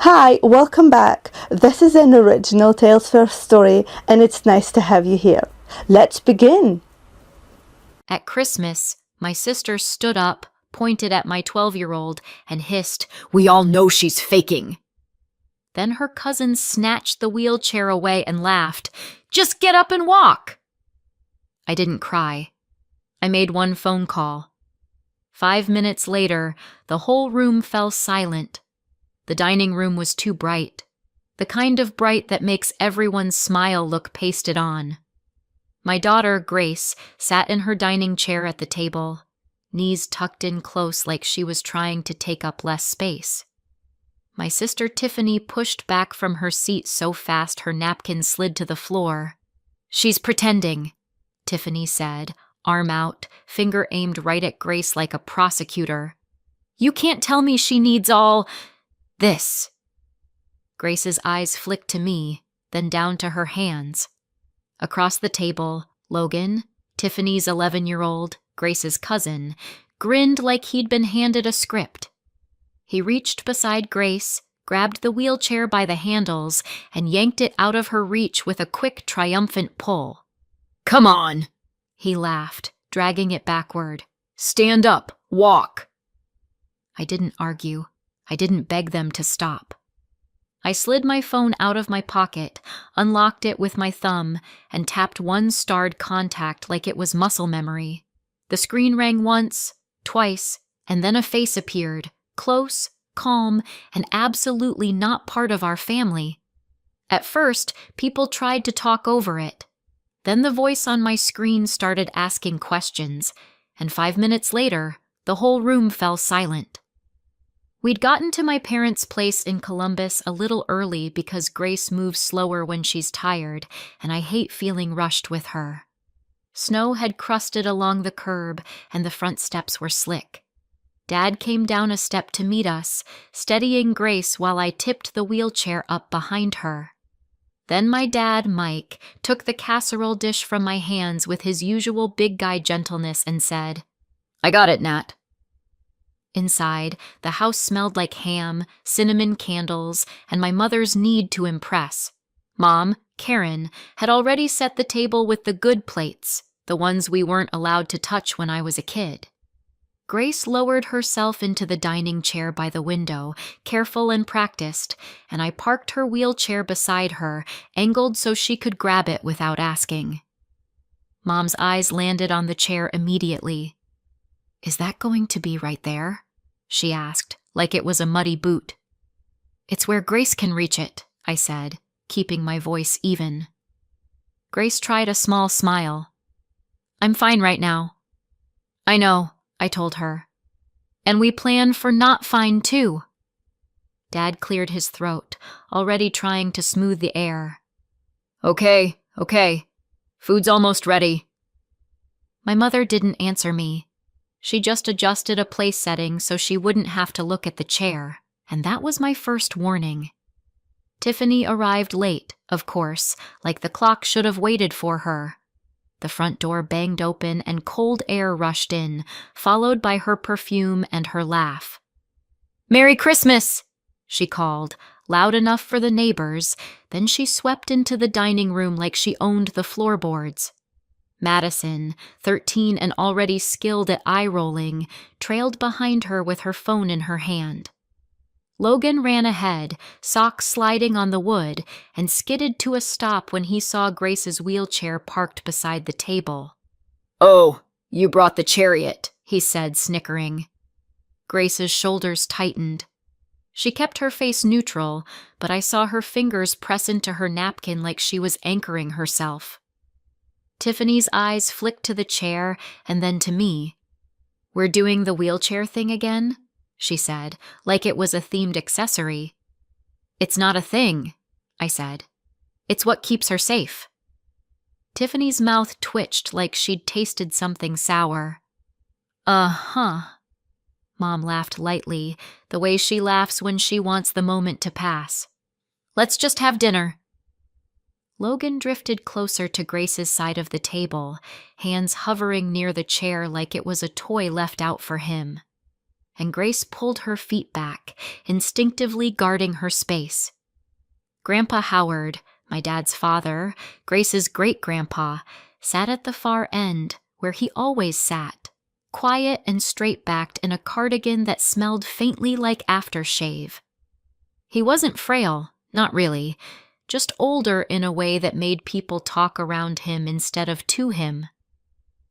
Hi, welcome back. This is an original Tales First story, and it's nice to have you here. Let's begin. At Christmas, my sister stood up, pointed at my 12-year-old, and hissed, "We all know she's faking." Then her cousin snatched the wheelchair away and laughed, "Just get up and walk." I didn't cry. I made one phone call. 5 minutes later, the whole room fell silent. The dining room was too bright, the kind of bright that makes everyone's smile look pasted on. My daughter, Grace, sat in her dining chair at the table, knees tucked in close like she was trying to take up less space. My sister Tiffany pushed back from her seat so fast her napkin slid to the floor. "She's pretending," Tiffany said, arm out, finger aimed right at Grace like a prosecutor. "You can't tell me she needs all this." Grace's eyes flicked to me, then down to her hands. Across the table, Logan, Tiffany's 11-year-old, Grace's cousin, grinned like he'd been handed a script. He reached beside Grace, grabbed the wheelchair by the handles, and yanked it out of her reach with a quick, triumphant pull. "Come on," he laughed, dragging it backward. "Stand up, walk." I didn't argue. I didn't beg them to stop. I slid my phone out of my pocket, unlocked it with my thumb, and tapped one starred contact like it was muscle memory. The screen rang once, twice, and then a face appeared, close, calm, and absolutely not part of our family. At first, people tried to talk over it. Then the voice on my screen started asking questions, and 5 minutes later, the whole room fell silent. We'd gotten to my parents' place in Columbus a little early because Grace moves slower when she's tired, and I hate feeling rushed with her. Snow had crusted along the curb, and the front steps were slick. Dad came down a step to meet us, steadying Grace while I tipped the wheelchair up behind her. Then my dad, Mike, took the casserole dish from my hands with his usual big guy gentleness and said, "I got it, Nat." Inside, the house smelled like ham, cinnamon candles, and my mother's need to impress. Mom, Karen, had already set the table with the good plates, the ones we weren't allowed to touch when I was a kid. Grace lowered herself into the dining chair by the window, careful and practiced, and I parked her wheelchair beside her, angled so she could grab it without asking. Mom's eyes landed on the chair immediately. "Is that going to be right there?" she asked, like it was a muddy boot. "It's where Grace can reach it," I said, keeping my voice even. Grace tried a small smile. "I'm fine right now." "I know," I told her. "And we plan for not fine too." Dad cleared his throat, already trying to smooth the air. Okay. Food's almost ready." My mother didn't answer me. She just adjusted a place setting so she wouldn't have to look at the chair, and that was my first warning. Tiffany arrived late, of course, like the clock should have waited for her. The front door banged open and cold air rushed in, followed by her perfume and her laugh. "Merry Christmas!" she called, loud enough for the neighbors, then she swept into the dining room like she owned the floorboards. Madison, 13 and already skilled at eye-rolling, trailed behind her with her phone in her hand. Logan ran ahead, socks sliding on the wood, and skidded to a stop when he saw Grace's wheelchair parked beside the table. "Oh, you brought the chariot," he said, snickering. Grace's shoulders tightened. She kept her face neutral, but I saw her fingers press into her napkin like she was anchoring herself. Tiffany's eyes flicked to the chair and then to me. "We're doing the wheelchair thing again?" she said, like it was a themed accessory. "It's not a thing," I said. "It's what keeps her safe." Tiffany's mouth twitched like she'd tasted something sour. "Uh-huh." Mom laughed lightly, the way she laughs when she wants the moment to pass. "Let's just have dinner." Logan drifted closer to Grace's side of the table, hands hovering near the chair like it was a toy left out for him. and Grace pulled her feet back, instinctively guarding her space. Grandpa Howard, my dad's father, Grace's great-grandpa, sat at the far end, where he always sat, quiet and straight-backed in a cardigan that smelled faintly like aftershave. He wasn't frail, not really, just older in a way that made people talk around him instead of to him.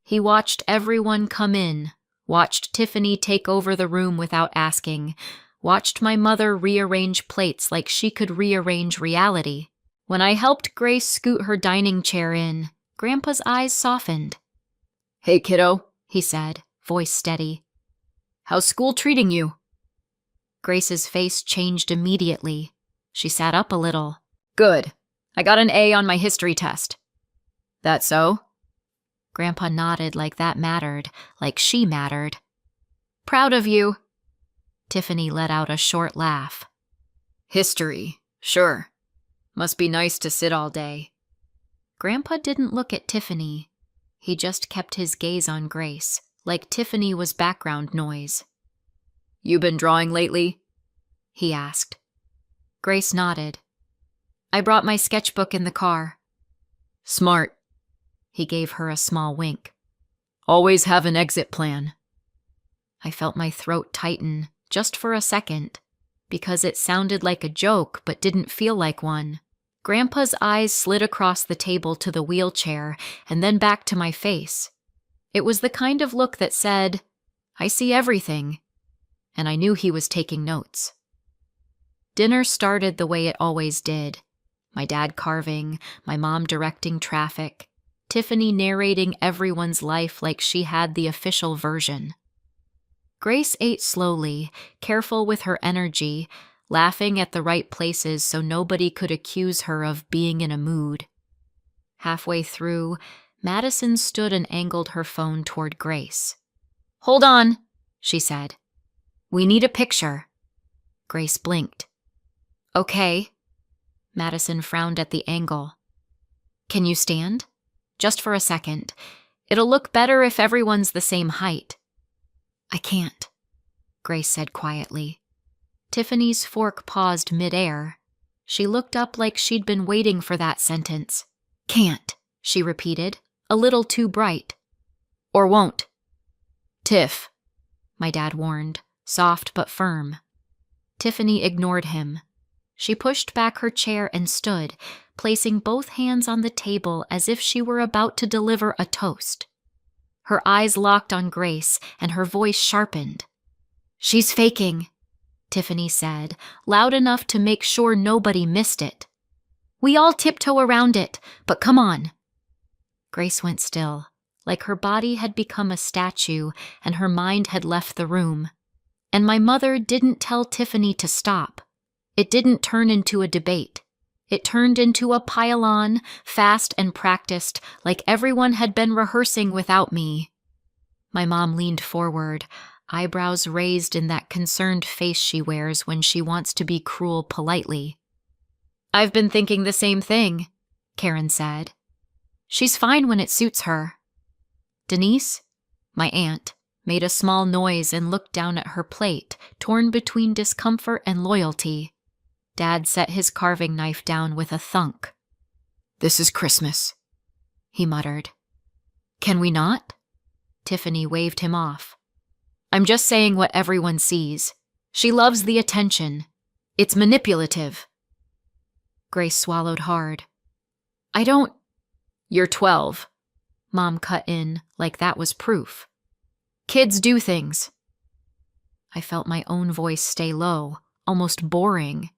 He watched everyone come in, watched Tiffany take over the room without asking, watched my mother rearrange plates like she could rearrange reality. When I helped Grace scoot her dining chair in, Grandpa's eyes softened. "Hey, kiddo," he said, voice steady. "How's school treating you?" Grace's face changed immediately. She sat up a little. "Good. I got an A on my history test." "That so?" Grandpa nodded like that mattered, like she mattered. "Proud of you." Tiffany let out a short laugh. "History, sure. Must be nice to sit all day." Grandpa didn't look at Tiffany. He just kept his gaze on Grace, like Tiffany was background noise. "You been drawing lately?" he asked. Grace nodded. "I brought my sketchbook in the car." "Smart." He gave her a small wink. "Always have an exit plan." I felt my throat tighten, just for a second, because it sounded like a joke but didn't feel like one. Grandpa's eyes slid across the table to the wheelchair and then back to my face. It was the kind of look that said, "I see everything," and I knew he was taking notes. Dinner started the way it always did. My dad carving, my mom directing traffic, Tiffany narrating everyone's life like she had the official version. Grace ate slowly, careful with her energy, laughing at the right places so nobody could accuse her of being in a mood. Halfway through, Madison stood and angled her phone toward Grace. "Hold on," she said. "We need a picture." Grace blinked. "Okay." Madison frowned at the angle. "Can you stand? Just for a second. It'll look better if everyone's the same height." "I can't," Grace said quietly. Tiffany's fork paused midair. She looked up like she'd been waiting for that sentence. "Can't," she repeated, a little too bright. "Or won't." "Tiff," my dad warned, soft but firm. Tiffany ignored him. She pushed back her chair and stood, placing both hands on the table as if she were about to deliver a toast. Her eyes locked on Grace, and her voice sharpened. "She's faking," Tiffany said, loud enough to make sure nobody missed it. "We all tiptoe around it, but come on." Grace went still, like her body had become a statue and her mind had left the room. And my mother didn't tell Tiffany to stop. It didn't turn into a debate. It turned into a pile-on, fast and practiced, like everyone had been rehearsing without me. My mom leaned forward, eyebrows raised in that concerned face she wears when she wants to be cruel politely. "I've been thinking the same thing," Karen said. "She's fine when it suits her." Denise, my aunt, made a small noise and looked down at her plate, torn between discomfort and loyalty. Dad set his carving knife down with a thunk. "This is Christmas," he muttered. "Can we not?" Tiffany waved him off. "I'm just saying what everyone sees. She loves the attention. It's manipulative." Grace swallowed hard. "I don't—" "You're 12. Mom cut in like that was proof. "Kids do things." I felt my own voice stay low, almost boring.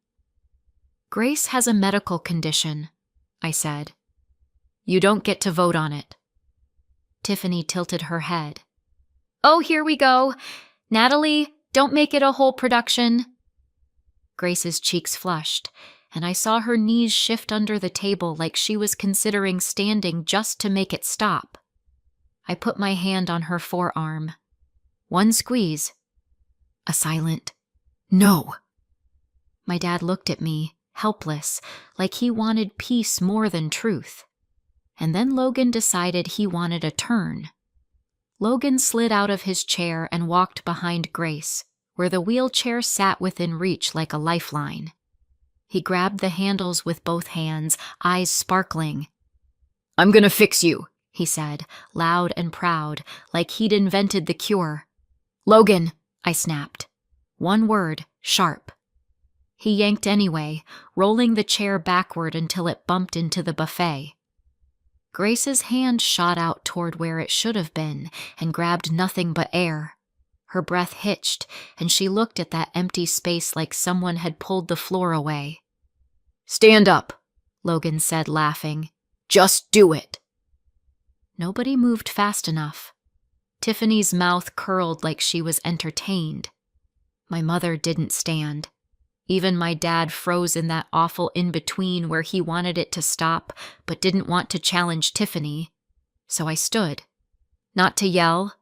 "Grace has a medical condition," I said. "You don't get to vote on it." Tiffany tilted her head. "Oh, here we go. Natalie, don't make it a whole production." Grace's cheeks flushed, and I saw her knees shift under the table like she was considering standing just to make it stop. I put my hand on her forearm. One squeeze. A silent, "No." My dad looked at me, helpless, like he wanted peace more than truth. And then Logan decided he wanted a turn. Logan slid out of his chair and walked behind Grace, where the wheelchair sat within reach like a lifeline. He grabbed the handles with both hands, eyes sparkling. "I'm gonna fix you," he said, loud and proud, like he'd invented the cure. "Logan," I snapped. One word, sharp. He yanked anyway, rolling the chair backward until it bumped into the buffet. Grace's hand shot out toward where it should have been and grabbed nothing but air. Her breath hitched, and she looked at that empty space like someone had pulled the floor away. "Stand up," Logan said, laughing. "Just do it." Nobody moved fast enough. Tiffany's mouth curled like she was entertained. My mother didn't stand. Even my dad froze in that awful in-between where he wanted it to stop but didn't want to challenge Tiffany. So I stood. Not to yell,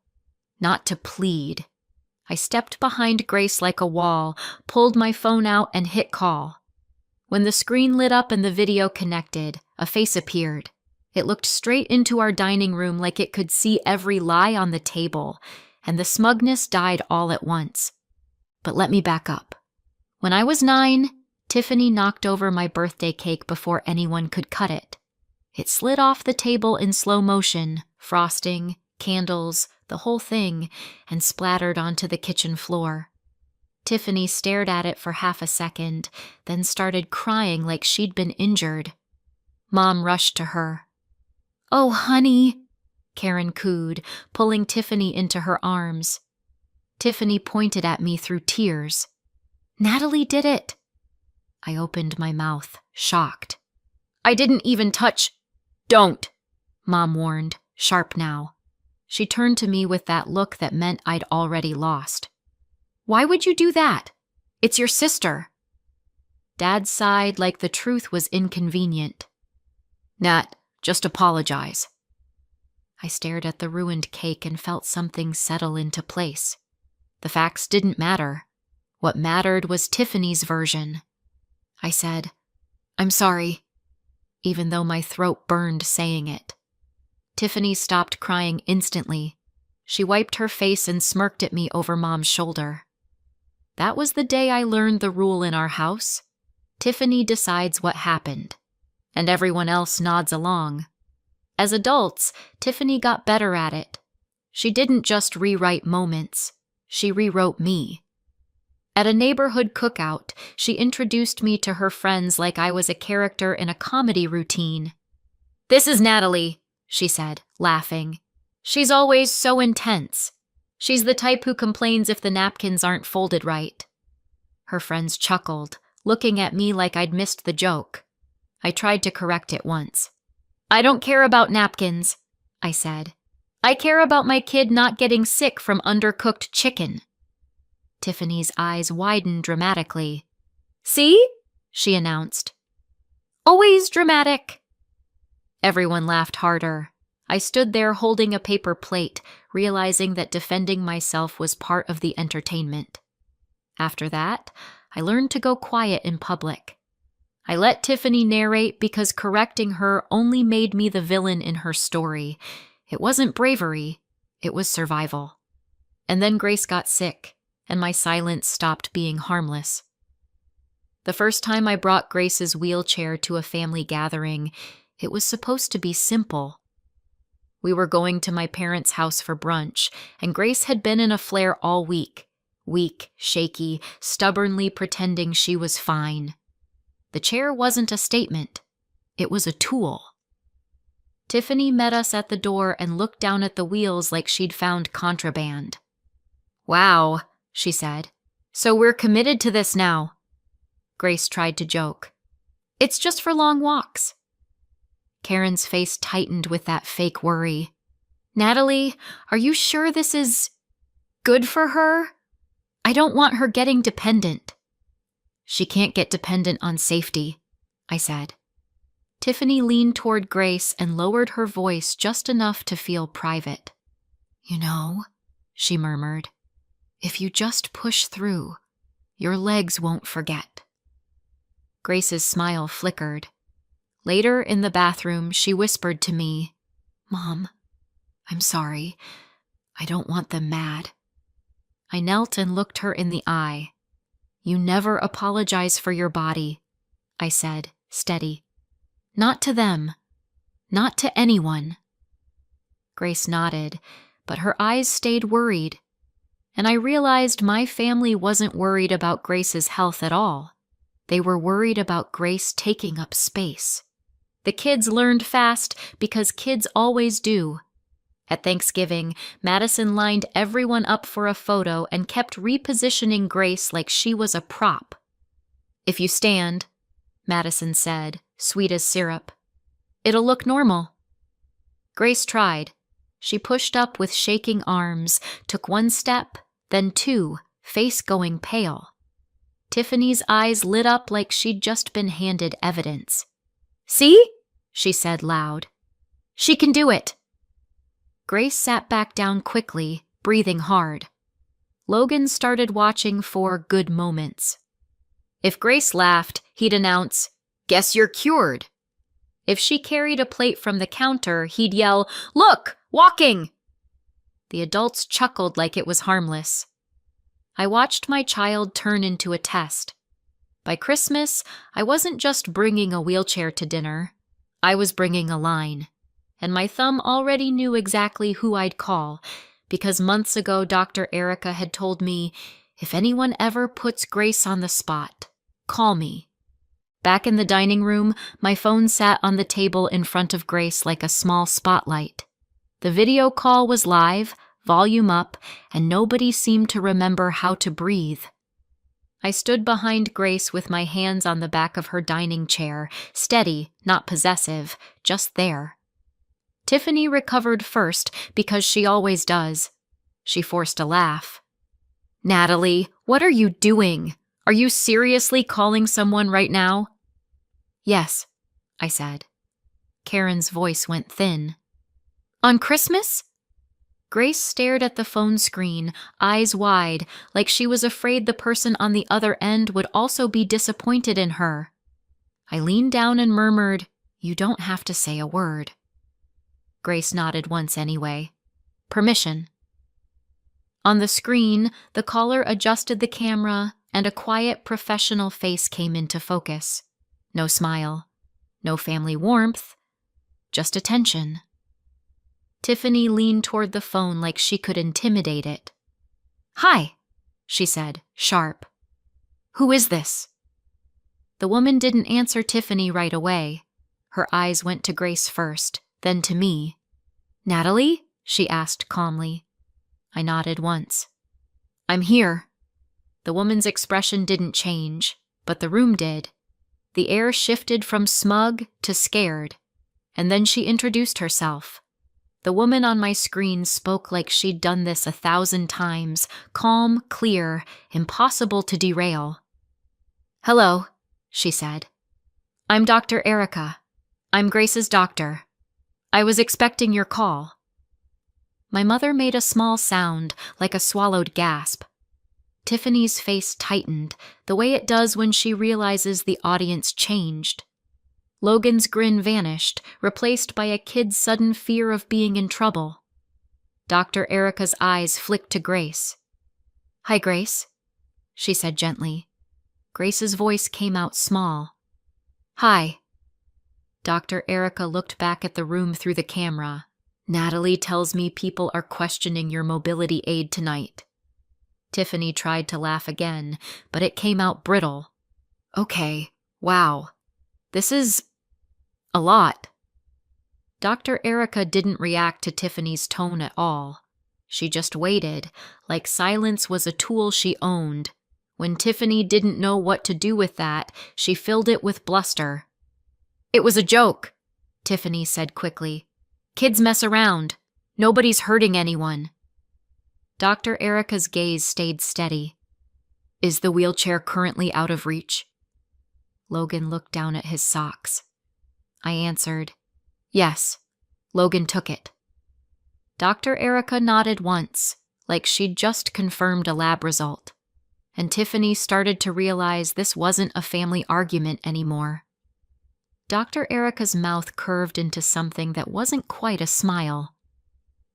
not to plead. I stepped behind Grace like a wall, pulled my phone out, and hit call. When the screen lit up and the video connected, a face appeared. It looked straight into our dining room like it could see every lie on the table, and the smugness died all at once. But let me back up. When I was 9, Tiffany knocked over my birthday cake before anyone could cut it. It slid off the table in slow motion, frosting, candles, the whole thing, and splattered onto the kitchen floor. Tiffany stared at it for half a second, then started crying like she'd been injured. Mom rushed to her. "Oh, honey," Karen cooed, pulling Tiffany into her arms. Tiffany pointed at me through tears. "Natalie did it." I opened my mouth, shocked. "I didn't even touch—" "Don't," Mom warned, sharp now. She turned to me with that look that meant I'd already lost. "Why would you do that? It's your sister." Dad sighed like the truth was inconvenient. "Nat, just apologize." I stared at the ruined cake and felt something settle into place. The facts didn't matter. What mattered was Tiffany's version. I said, "I'm sorry," even though my throat burned saying it. Tiffany stopped crying instantly. She wiped her face and smirked at me over Mom's shoulder. That was the day I learned the rule in our house. Tiffany decides what happened, and everyone else nods along. As adults, Tiffany got better at it. She didn't just rewrite moments. She rewrote me. At a neighborhood cookout, she introduced me to her friends like I was a character in a comedy routine. "This is Natalie," she said, laughing. "She's always so intense. She's the type who complains if the napkins aren't folded right." Her friends chuckled, looking at me like I'd missed the joke. I tried to correct it once. "I don't care about napkins," I said. "I care about my kid not getting sick from undercooked chicken." Tiffany's eyes widened dramatically. "See?" she announced. "Always dramatic." Everyone laughed harder. I stood there holding a paper plate, realizing that defending myself was part of the entertainment. After that, I learned to go quiet in public. I let Tiffany narrate because correcting her only made me the villain in her story. It wasn't bravery, it was survival. And then Grace got sick, and my silence stopped being harmless. The first time I brought Grace's wheelchair to a family gathering, it was supposed to be simple. We were going to my parents' house for brunch, and Grace had been in a flare all week, shaky, stubbornly pretending she was fine. The chair wasn't a statement. It was a tool. Tiffany met us at the door and looked down at the wheels like she'd found contraband. "Wow," she said. "So we're committed to this now." Grace tried to joke. "It's just for long walks." Karen's face tightened with that fake worry. "Natalie, are you sure this is good for her? I don't want her getting dependent." "She can't get dependent on safety," I said. Tiffany leaned toward Grace and lowered her voice just enough to feel private. "You know," she murmured, "if you just push through, your legs won't forget." Grace's smile flickered. Later in the bathroom, she whispered to me, "Mom, I'm sorry. I don't want them mad." I knelt and looked her in the eye. "You never apologize for your body," I said, steady. "Not to them. Not to anyone." Grace nodded, but her eyes stayed worried. And I realized my family wasn't worried about Grace's health at all. They were worried about Grace taking up space. The kids learned fast because kids always do. At Thanksgiving, Madison lined everyone up for a photo and kept repositioning Grace like she was a prop. "If you stand," Madison said, sweet as syrup, "it'll look normal." Grace tried. She pushed up with shaking arms, took one step, then two, face going pale. Tiffany's eyes lit up like she'd just been handed evidence. "See?" she said loud. "She can do it." Grace sat back down quickly, breathing hard. Logan started watching for good moments. If Grace laughed, he'd announce, "Guess you're cured." If she carried a plate from the counter, he'd yell, "Look, walking!" The adults chuckled like it was harmless. I watched my child turn into a test. By Christmas, I wasn't just bringing a wheelchair to dinner. I was bringing a line. And my thumb already knew exactly who I'd call, because months ago Dr. Erica had told me, "If anyone ever puts Grace on the spot, call me." Back in the dining room, my phone sat on the table in front of Grace like a small spotlight. The video call was live, volume up, and nobody seemed to remember how to breathe. I stood behind Grace with my hands on the back of her dining chair, steady, not possessive, just there. Tiffany recovered first because she always does. She forced a laugh. "Natalie, what are you doing? Are you seriously calling someone right now?" "Yes," I said. Karen's voice went thin. "On Christmas?" Grace stared at the phone screen, eyes wide, like she was afraid the person on the other end would also be disappointed in her. I leaned down and murmured, "You don't have to say a word." Grace nodded once anyway. "Permission." On the screen, the caller adjusted the camera, and a quiet, professional face came into focus. No smile, no family warmth, just attention. Tiffany leaned toward the phone like she could intimidate it. "Hi," she said, sharp. "Who is this?" The woman didn't answer Tiffany right away. Her eyes went to Grace first, then to me. "Natalie?" she asked calmly. I nodded once. "I'm here." The woman's expression didn't change, but the room did. The air shifted from smug to scared, and then she introduced herself. The woman on my screen spoke like she'd done this 1,000 times, calm, clear, impossible to derail. "Hello," she said. "I'm Dr. Erica. I'm Grace's doctor. I was expecting your call." My mother made a small sound, like a swallowed gasp. Tiffany's face tightened, the way it does when she realizes the audience changed. Logan's grin vanished, replaced by a kid's sudden fear of being in trouble. Dr. Erica's eyes flicked to Grace. "Hi, Grace," she said gently. Grace's voice came out small. "Hi." Dr. Erica looked back at the room through the camera. "Natalie tells me people are questioning your mobility aid tonight." Tiffany tried to laugh again, but it came out brittle. "Okay, wow. This is a lot." Dr. Erica didn't react to Tiffany's tone at all. She just waited, like silence was a tool she owned. When Tiffany didn't know what to do with that, she filled it with bluster. "It was a joke," Tiffany said quickly. "Kids mess around. Nobody's hurting anyone." Dr. Erica's gaze stayed steady. "Is the wheelchair currently out of reach?" Logan looked down at his socks. I answered, "Yes, Logan took it." Dr. Erica nodded once, like she'd just confirmed a lab result, and Tiffany started to realize this wasn't a family argument anymore. Dr. Erica's mouth curved into something that wasn't quite a smile.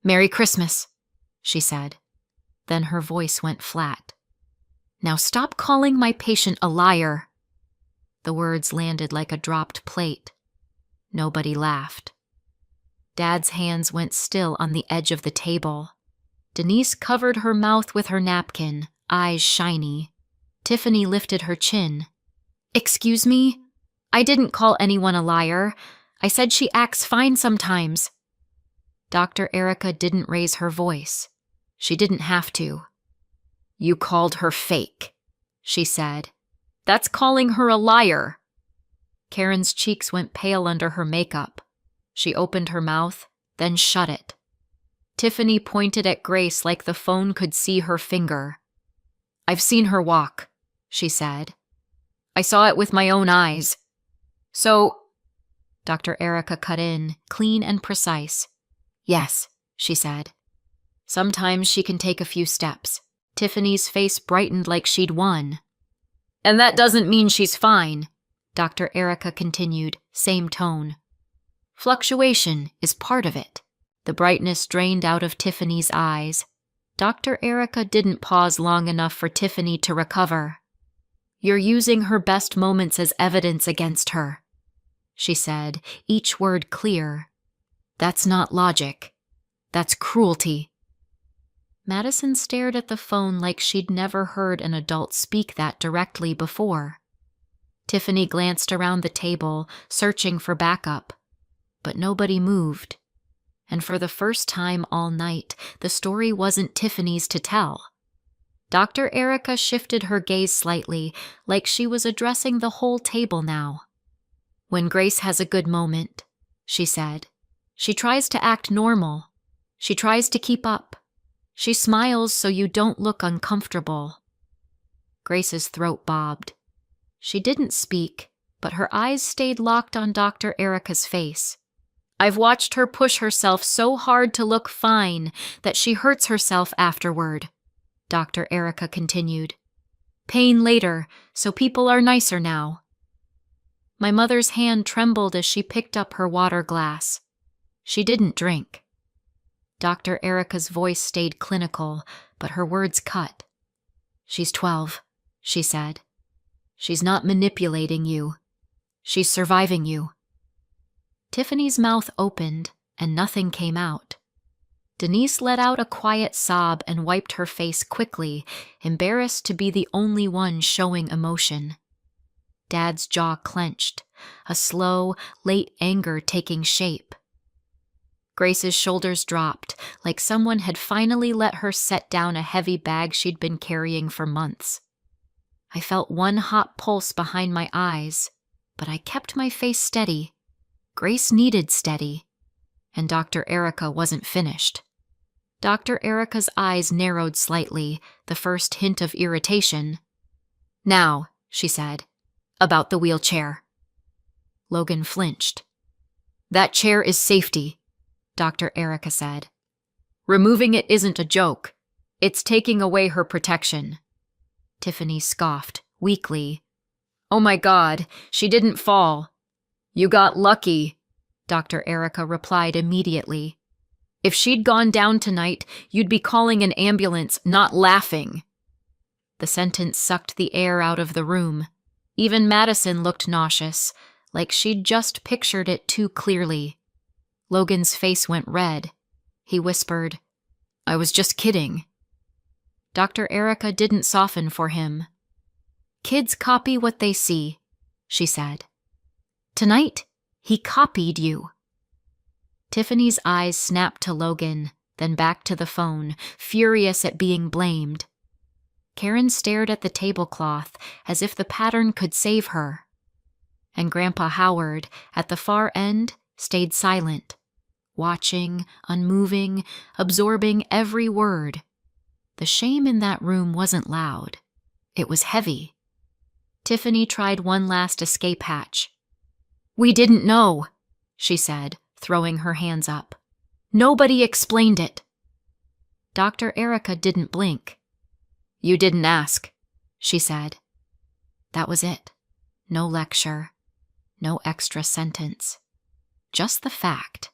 "Merry Christmas," she said. Then her voice went flat. "Now stop calling my patient a liar." The words landed like a dropped plate. Nobody laughed. Dad's hands went still on the edge of the table. Denise covered her mouth with her napkin, eyes shiny. Tiffany lifted her chin. "Excuse me? I didn't call anyone a liar. I said she acts fine sometimes." Dr. Erica didn't raise her voice. She didn't have to. "You called her fake," she said. "That's calling her a liar." Karen's cheeks went pale under her makeup. She opened her mouth, then shut it. Tiffany pointed at Grace like the phone could see her finger. "I've seen her walk," she said. "I saw it with my own eyes." "So," Dr. Erica cut in, clean and precise. "Yes," she said. "Sometimes she can take a few steps." Tiffany's face brightened like she'd won. "And that doesn't mean she's fine," Dr. Erica continued, same tone. "Fluctuation is part of it." The brightness drained out of Tiffany's eyes. Dr. Erica didn't pause long enough for Tiffany to recover. "You're using her best moments as evidence against her," she said, each word clear. "That's not logic. That's cruelty." Madison stared at the phone like she'd never heard an adult speak that directly before. Tiffany glanced around the table, searching for backup, but nobody moved. And for the first time all night, the story wasn't Tiffany's to tell. Dr. Erica shifted her gaze slightly, like she was addressing the whole table now. "When Grace has a good moment," she said, "she tries to act normal. She tries to keep up. She smiles so you don't look uncomfortable." Grace's throat bobbed. She didn't speak, but her eyes stayed locked on Dr. Erica's face. "I've watched her push herself so hard to look fine that she hurts herself afterward," Dr. Erica continued. "Pain later, so people are nicer now." My mother's hand trembled as she picked up her water glass. She didn't drink. Dr. Erica's voice stayed clinical, but her words cut. "She's 12, she said. "She's not manipulating you. She's surviving you." Tiffany's mouth opened, and nothing came out. Denise let out a quiet sob and wiped her face quickly, embarrassed to be the only one showing emotion. Dad's jaw clenched, a slow, late anger taking shape. Grace's shoulders dropped, like someone had finally let her set down a heavy bag she'd been carrying for months. I felt one hot pulse behind my eyes, but I kept my face steady. Grace needed steady, and Dr. Erica wasn't finished. Dr. Erica's eyes narrowed slightly, the first hint of irritation. "Now," she said, "about the wheelchair." Logan flinched. "That chair is safety," Dr. Erica said. "Removing it isn't a joke. It's taking away her protection." Tiffany scoffed, weakly. "Oh my God, she didn't fall." "You got lucky," Dr. Erica replied immediately. "If she'd gone down tonight, you'd be calling an ambulance, not laughing." The sentence sucked the air out of the room. Even Madison looked nauseous, like she'd just pictured it too clearly. Logan's face went red. He whispered, "I was just kidding." Dr. Erica didn't soften for him. "Kids copy what they see," she said. "Tonight, he copied you." Tiffany's eyes snapped to Logan, then back to the phone, furious at being blamed. Karen stared at the tablecloth as if the pattern could save her. And Grandpa Howard, at the far end, stayed silent, watching, unmoving, absorbing every word. The shame in that room wasn't loud. It was heavy. Tiffany tried one last escape hatch. "We didn't know," she said, throwing her hands up. "Nobody explained it." Dr. Erica didn't blink. "You didn't ask," she said. That was it. No lecture. No extra sentence. Just the fact.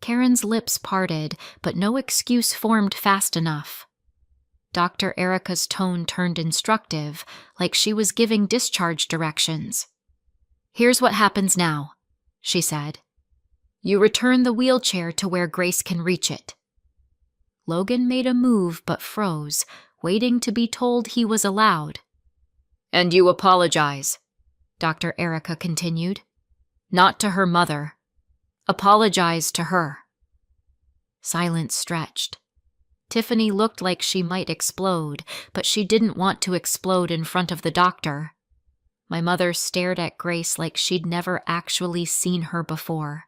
Karen's lips parted, but no excuse formed fast enough. Dr. Erica's tone turned instructive, like she was giving discharge directions. "Here's what happens now," she said. "You return the wheelchair to where Grace can reach it." Logan made a move but froze, waiting to be told he was allowed. "And you apologize," Dr. Erica continued. "Not to her mother. Apologize to her." Silence stretched. Tiffany looked like she might explode, but she didn't want to explode in front of the doctor. My mother stared at Grace like she'd never actually seen her before.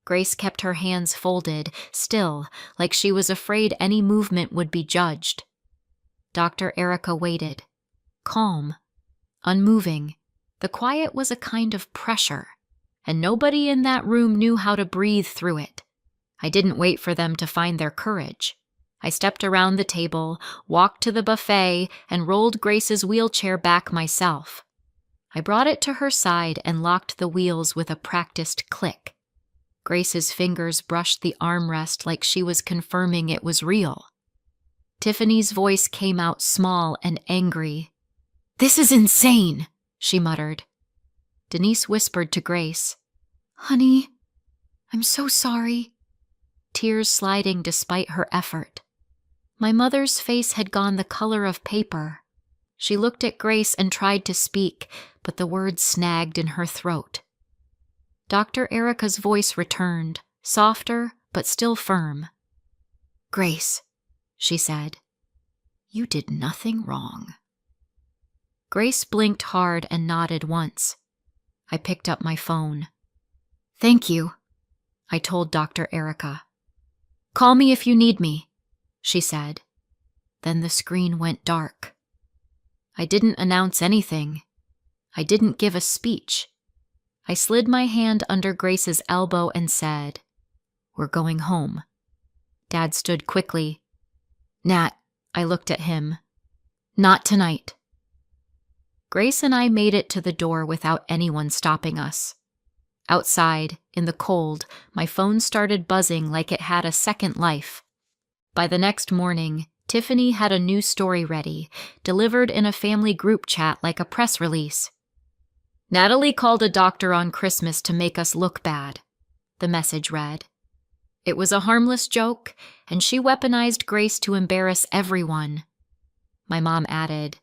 Grace kept her hands folded, still, like she was afraid any movement would be judged. Dr. Erica waited, calm, unmoving. The quiet was a kind of pressure, and nobody in that room knew how to breathe through it. I didn't wait for them to find their courage. I stepped around the table, walked to the buffet, and rolled Grace's wheelchair back myself. I brought it to her side and locked the wheels with a practiced click. Grace's fingers brushed the armrest like she was confirming it was real. Tiffany's voice came out small and angry. "This is insane," she muttered. Denise whispered to Grace, "Honey, I'm so sorry," tears sliding despite her effort. My mother's face had gone the color of paper. She looked at Grace and tried to speak, but the words snagged in her throat. Dr. Erica's voice returned, softer but still firm. "Grace," she said, "you did nothing wrong." Grace blinked hard and nodded once. I picked up my phone. "Thank you," I told Dr. Erica. "Call me if you need me," she said. Then the screen went dark. I didn't announce anything. I didn't give a speech. I slid my hand under Grace's elbow and said, "We're going home." Dad stood quickly. "Nat," I looked at him. "Not tonight." Grace and I made it to the door without anyone stopping us. Outside, in the cold, my phone started buzzing like it had a second life. By the next morning, Tiffany had a new story ready, delivered in a family group chat like a press release. "Natalie called a doctor on Christmas to make us look bad," the message read. It was a harmless joke, and she weaponized Grace to embarrass everyone. My mom added,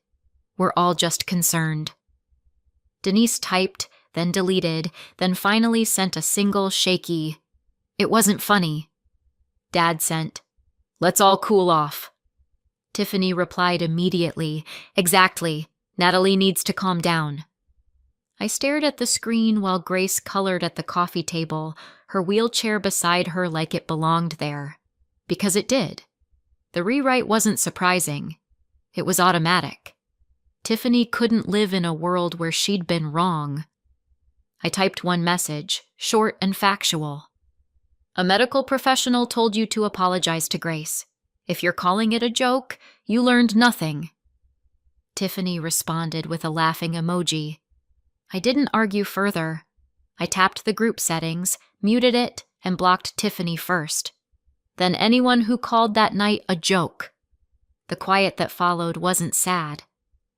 "We're all just concerned." Denise typed, then deleted, then finally sent a single shaky, "It wasn't funny." Dad sent, "Let's all cool off." Tiffany replied immediately, "Exactly. Natalie needs to calm down." I stared at the screen while Grace colored at the coffee table, her wheelchair beside her like it belonged there. Because it did. The rewrite wasn't surprising. It was automatic. Tiffany couldn't live in a world where she'd been wrong. I typed one message, short and factual. "A medical professional told you to apologize to Grace. If you're calling it a joke, you learned nothing." Tiffany responded with a laughing emoji. I didn't argue further. I tapped the group settings, muted it, and blocked Tiffany first. Then anyone who called that night a joke. The quiet that followed wasn't sad.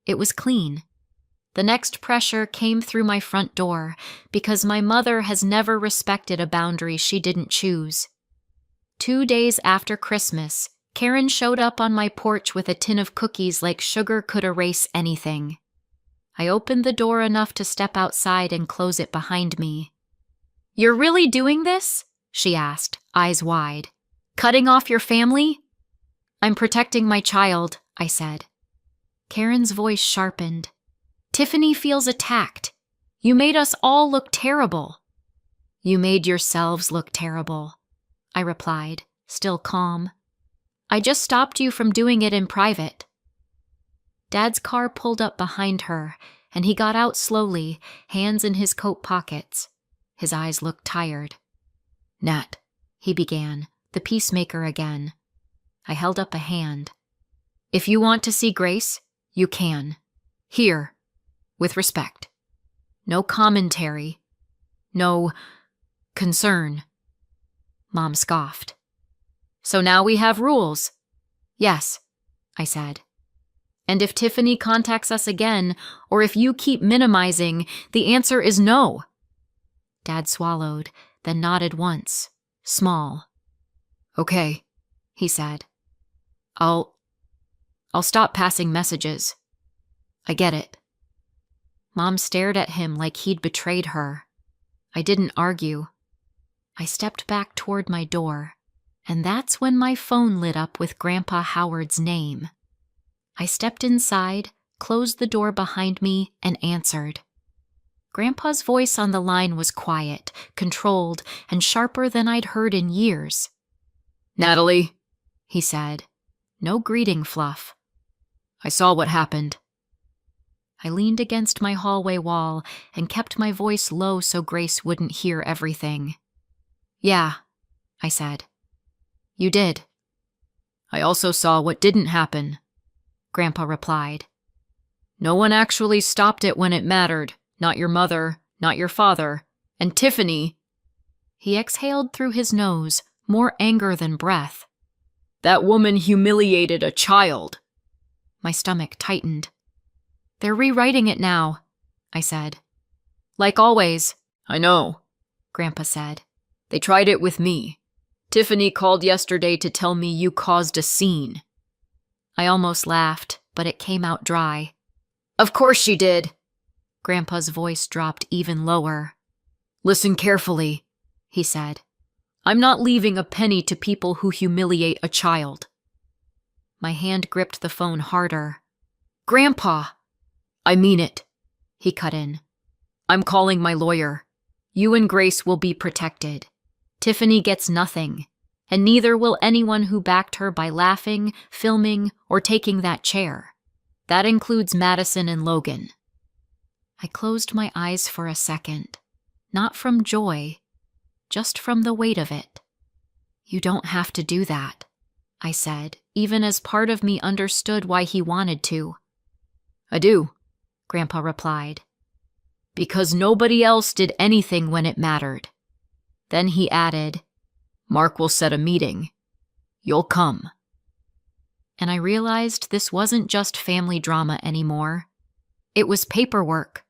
It was clean. The next pressure came through my front door because my mother has never respected a boundary she didn't choose. 2 days after Christmas, Karen showed up on my porch with a tin of cookies like sugar could erase anything. I opened the door enough to step outside and close it behind me. "You're really doing this?" she asked, eyes wide. "Cutting off your family?" "I'm protecting my child," I said. Karen's voice sharpened. "Tiffany feels attacked. You made us all look terrible." "You made yourselves look terrible," I replied, still calm. "I just stopped you from doing it in private." Dad's car pulled up behind her, and he got out slowly, hands in his coat pockets. His eyes looked tired. "Nat," he began, the peacemaker again. I held up a hand. "If you want to see Grace, you can. Here, with respect. No commentary. No concern." Mom scoffed. "So now we have rules." "Yes," I said. And if Tiffany contacts us again, or if you keep minimizing, the answer is no. Dad swallowed, then nodded once, small. Okay, he said. I'll stop passing messages. I get it. Mom stared at him like he'd betrayed her. I didn't argue. I stepped back toward my door, and that's when my phone lit up with Grandpa Howard's name. I stepped inside, closed the door behind me, and answered. Grandpa's voice on the line was quiet, controlled, and sharper than I'd heard in years. Natalie, he said. No greeting fluff. I saw what happened. I leaned against my hallway wall and kept my voice low so Grace wouldn't hear everything. Yeah, I said. You did. I also saw what didn't happen, Grandpa replied. No one actually stopped it when it mattered. Not your mother, not your father, and Tiffany. He exhaled through his nose, more anger than breath. That woman humiliated a child. My stomach tightened. They're rewriting it now, I said. Like always. I know, Grandpa said. They tried it with me. Tiffany called yesterday to tell me you caused a scene. I almost laughed, but it came out dry. Of course she did. Grandpa's voice dropped even lower. Listen carefully, he said. I'm not leaving a penny to people who humiliate a child. My hand gripped the phone harder. Grandpa! I mean it, he cut in. I'm calling my lawyer. You and Grace will be protected. Tiffany gets nothing, and neither will anyone who backed her by laughing, filming, or taking that chair. That includes Madison and Logan. I closed my eyes for a second, not from joy, just from the weight of it. You don't have to do that, I said, even as part of me understood why he wanted to. I do, Grandpa replied. Because nobody else did anything when it mattered. Then he added, Mark will set a meeting. You'll come. And I realized this wasn't just family drama anymore. It was paperwork.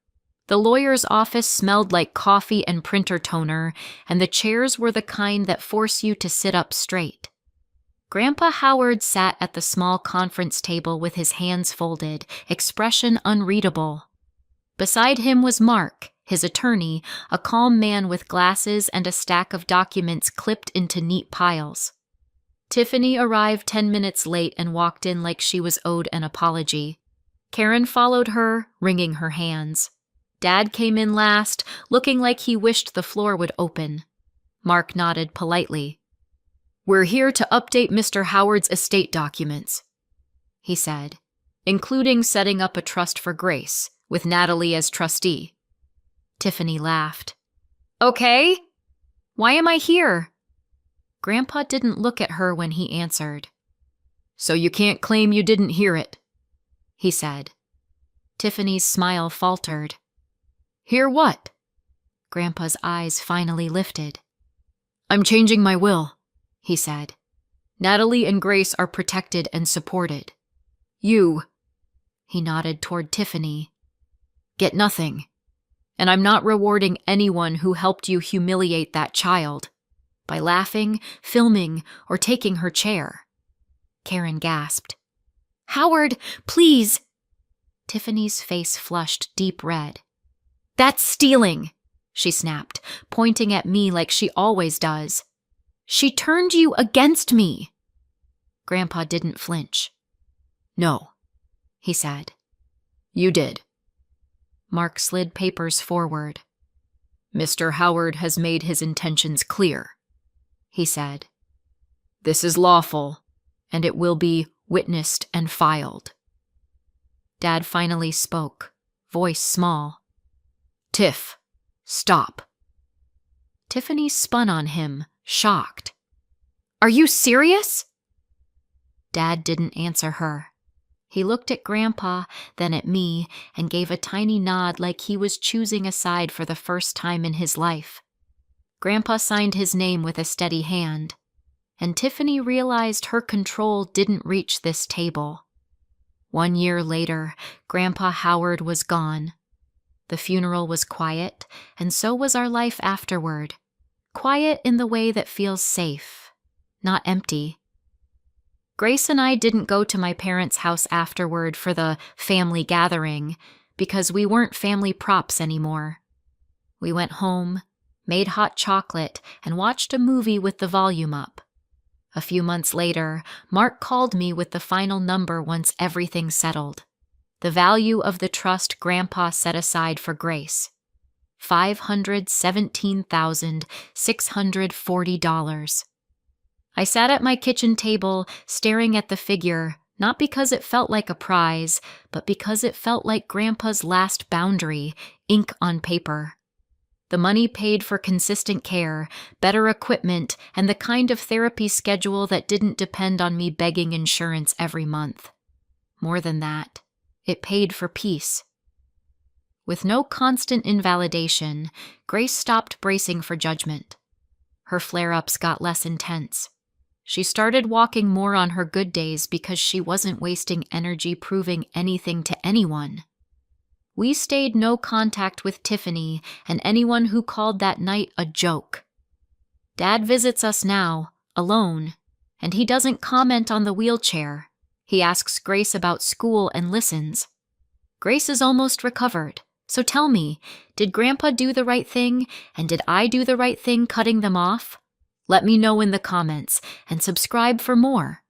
The lawyer's office smelled like coffee and printer toner, and the chairs were the kind that force you to sit up straight. Grandpa Howard sat at the small conference table with his hands folded, expression unreadable. Beside him was Mark, his attorney, a calm man with glasses and a stack of documents clipped into neat piles. Tiffany arrived 10 minutes late and walked in like she was owed an apology. Karen followed her, wringing her hands. Dad came in last, looking like he wished the floor would open. Mark nodded politely. We're here to update Mr. Howard's estate documents, he said, including setting up a trust for Grace, with Natalie as trustee. Tiffany laughed. Okay. Why am I here? Grandpa didn't look at her when he answered. So you can't claim you didn't hear it, he said. Tiffany's smile faltered. Hear what? Grandpa's eyes finally lifted. I'm changing my will, he said. Natalie and Grace are protected and supported. You, he nodded toward Tiffany, get nothing. And I'm not rewarding anyone who helped you humiliate that child by laughing, filming, or taking her chair. Karen gasped. Howard, please! Tiffany's face flushed deep red. That's stealing, she snapped, pointing at me like she always does. She turned you against me. Grandpa didn't flinch. No, he said. You did. Mark slid papers forward. Mr. Howard has made his intentions clear, he said. This is lawful, and it will be witnessed and filed. Dad finally spoke, voice small. Tiff, stop. Tiffany spun on him, shocked. Are you serious? Dad didn't answer her. He looked at Grandpa, then at me, and gave a tiny nod like he was choosing a side for the first time in his life. Grandpa signed his name with a steady hand, and Tiffany realized her control didn't reach this table. 1 year later, Grandpa Howard was gone. The funeral was quiet, and so was our life afterward. Quiet in the way that feels safe, not empty. Grace and I didn't go to my parents' house afterward for the family gathering because we weren't family props anymore. We went home, made hot chocolate, and watched a movie with the volume up. A few months later, Mark called me with the final number once everything settled. The value of the trust Grandpa set aside for Grace. $517,640. I sat at my kitchen table staring at the figure, not because it felt like a prize, but because it felt like Grandpa's last boundary, ink on paper. The money paid for consistent care, better equipment, and the kind of therapy schedule that didn't depend on me begging insurance every month. More than that, it paid for peace. With no constant invalidation, Grace stopped bracing for judgment. Her flare-ups got less intense. She started walking more on her good days because she wasn't wasting energy proving anything to anyone. We stayed no contact with Tiffany and anyone who called that night a joke. Dad visits us now, alone, and he doesn't comment on the wheelchair. He asks Grace about school and listens. Grace is almost recovered, so tell me, did Grandpa do the right thing, and did I do the right thing cutting them off? Let me know in the comments, and subscribe for more.